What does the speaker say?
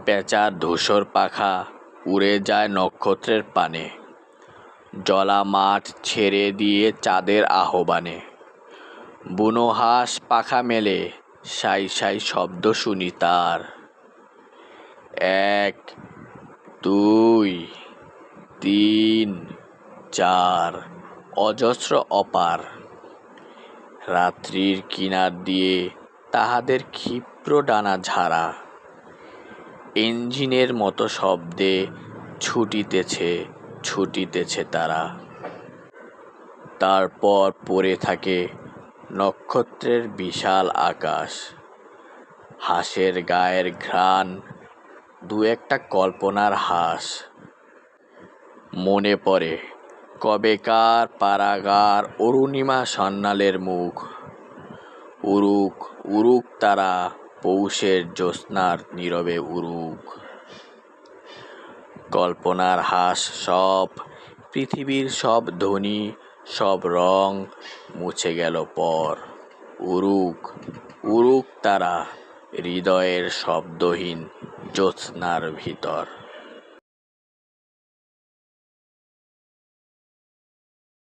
পেঁচার ধূসর পাখা উড়ে যায় নক্ষত্রের পানে, জলা মাঠ ছেড়ে দিয়ে চাঁদের আহ্বানে। বুনো হাঁস পাখা মেলে, সাই সাই শব্দ শুনি তার। 1 2 3 4 অজস্র অপার। রাত্রির কিনার দিয়ে তাহাদের ক্ষিপ্র ডানা ঝাড়া, ইঞ্জিনের মতো শব্দে ছুটিতেছে ছুটিতেছে তারা। তারপর পড়ে থাকে নক্ষত্রের বিশাল আকাশ। হাঁসের গায়ের ঘ্রাণ, দু একটা কল্পনার হাঁস। মনে পড়ে কবেকার পাড়াগার অরুণিমা সান্যালের মুখ। উড়ুক উড়ুক তারা, পৌষের জ্যোৎস্নার নীরবে উড়ুক। কল্পনার হাঁস সব, পৃথিবীর সব ধ্বনি, সব রং মুছে গেল পর। উড়ুক উড়ুক তারা, হৃদয়ের শব্দহীন জ্যোৎস্নার ভিতর।